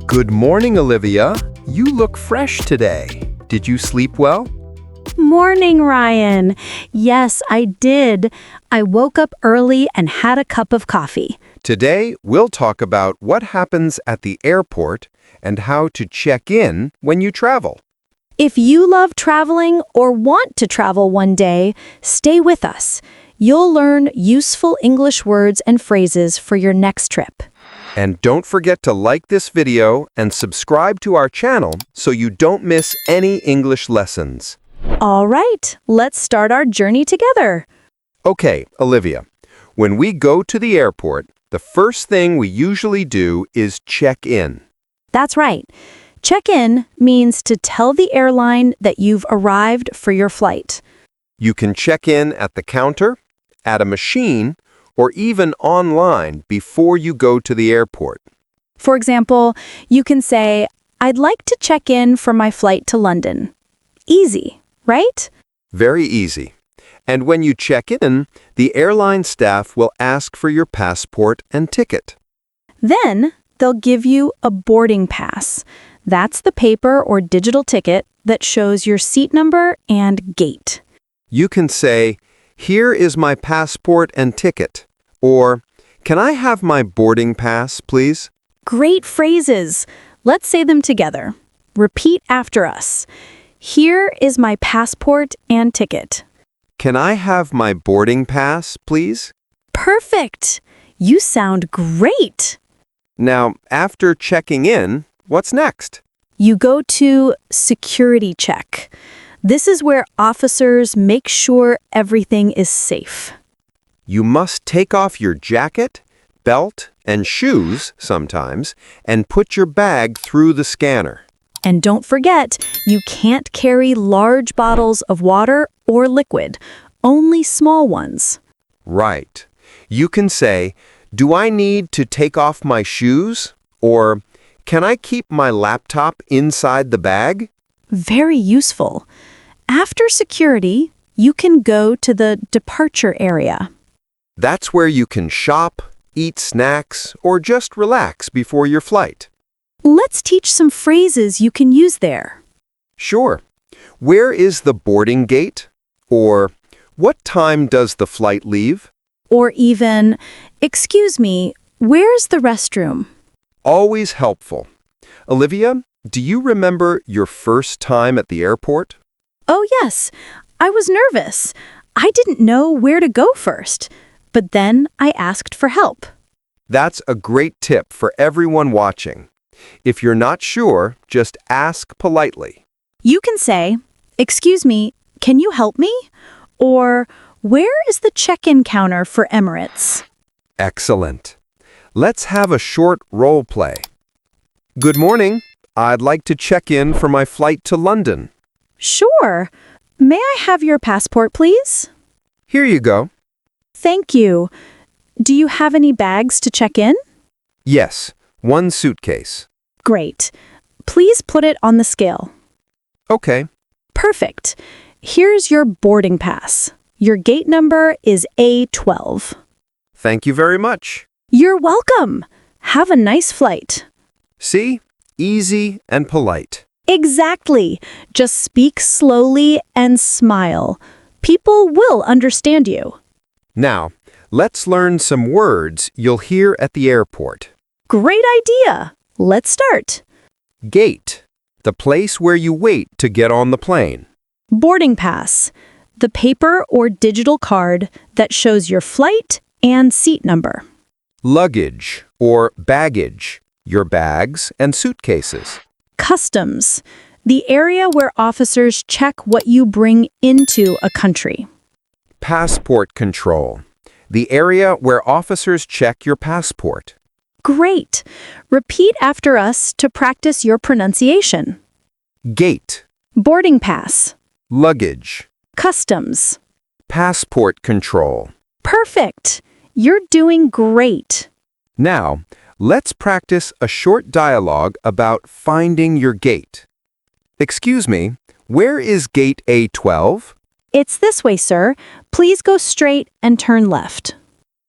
Good morning, Olivia. You look fresh today. Did you sleep well? Morning, Ryan. Yes, I did. I woke up early and had a cup of coffee. Today, we'll talk about what happens at the airport and how to check in when you travel. If you love traveling or want to travel one day, stay with us. You'll learn useful English words and phrases for your next trip. And don't forget to like this video and subscribe to our channel so you don't miss any English lessons. All right, let's start our journey together. Okay, Olivia, when we go to the airport, the first thing we usually do is check in. That's right. Check-in means to tell the airline that you've arrived for your flight. You can check in at the counter, at a machine, or even online before you go to the airport. For example, you can say, "I'd like to check in for my flight to London." Easy, right? Very easy. And when you check in, the airline staff will ask for your passport and ticket. Then they'll give you a boarding pass. That's the paper or digital ticket that shows your seat number and gate. You can say, "Here is my passport and ticket," or "Can I have my boarding pass, please?" Great phrases. Let's say them together. Repeat after us. Here is my passport and ticket. "Can I have my boarding pass, please?" Perfect. You sound great. Now, after checking in, what's next? You go to security check. This is where officers make sure everything is safe. You must take off your jacket, belt, and shoes sometimes, and put your bag through the scanner. And don't forget, you can't carry large bottles of water or liquid, only small ones. Right. You can say, "Do I need to take off my shoes?" Or, "Can I keep my laptop inside the bag?" Very useful. After security, you can go to the departure area. That's where you can shop, eat snacks, or just relax before your flight. Let's teach some phrases you can use there. Sure. Where is the boarding gate? Or, what time does the flight leave? Or even, "Excuse me, where's the restroom?" Always helpful. Olivia, do you remember your first time at the airport? Oh yes, I was nervous. I didn't know where to go first, but then I asked for help. That's a great tip for everyone watching. If you're not sure, just ask politely. You can say, "Excuse me, can you help me?" Or, "Where is the check-in counter for Emirates?" Excellent. Let's have a short role play. Good morning. I'd like to check in for my flight to London. Sure. May I have your passport, please? Here you go. Thank you. Do you have any bags to check in? Yes, one suitcase. Great. Please put it on the scale. Okay. Perfect. Here's your boarding pass. Your gate number is A12. Thank you very much. You're welcome. Have a nice flight. See? Easy and polite. Exactly. Just speak slowly and smile. People will understand you. Now, let's learn some words you'll hear at the airport. Great idea. Let's start. Gate, the place where you wait to get on the plane. Boarding pass, the paper or digital card that shows your flight and seat number. Luggage or baggage, your bags and suitcases. Customs, the area where officers check what you bring into a country. Passport control, the area where officers check your passport. Great. Repeat after us to practice your pronunciation. Gate, Boarding pass, luggage, customs. passport control. Perfect. You're doing great. Now, let's practice a short dialogue about finding your gate. Excuse me, where is gate A12? It's this way, sir. Please go straight and turn left.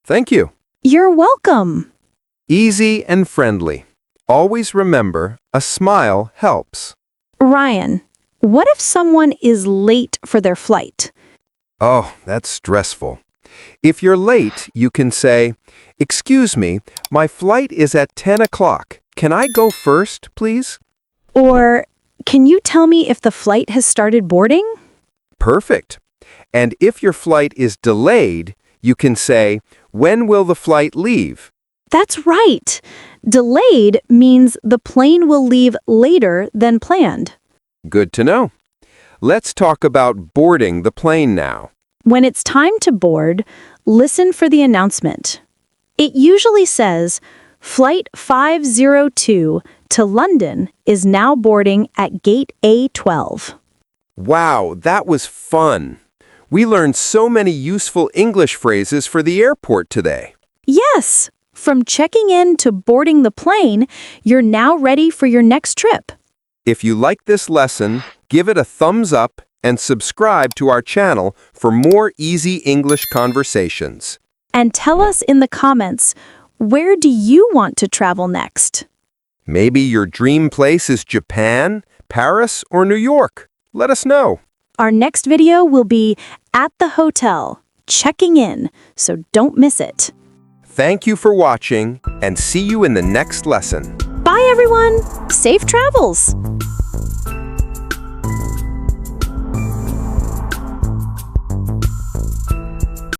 Thank you. You're welcome. Easy and friendly. Always remember, a smile helps. Ryan, what if someone is late for their flight? Oh, that's stressful. If you're late, you can say, "Excuse me, my flight is at 10 o'clock. Can I go first, please?" Or, can you tell me if the flight has started boarding? Perfect. And if your flight is delayed, you can say, "When will the flight leave?" That's right. Delayed means the plane will leave later than planned. Good to know. Let's talk about boarding the plane now. When it's time to board, listen for the announcement. It usually says, Flight 502 to London is now boarding at gate A12. Wow, that was fun. We learned so many useful English phrases for the airport today. Yes, from checking in to boarding the plane, you're now ready for your next trip. If you like this lesson, give it a thumbs up and subscribe to our channel for more easy English conversations. And tell us in the comments, where do you want to travel next? Maybe your dream place is Japan, Paris, or New York. Let us know. Our next video will be at the hotel, checking in, so don't miss it. Thank you for watching, and see you in the next lesson. Bye everyone! Safe travels!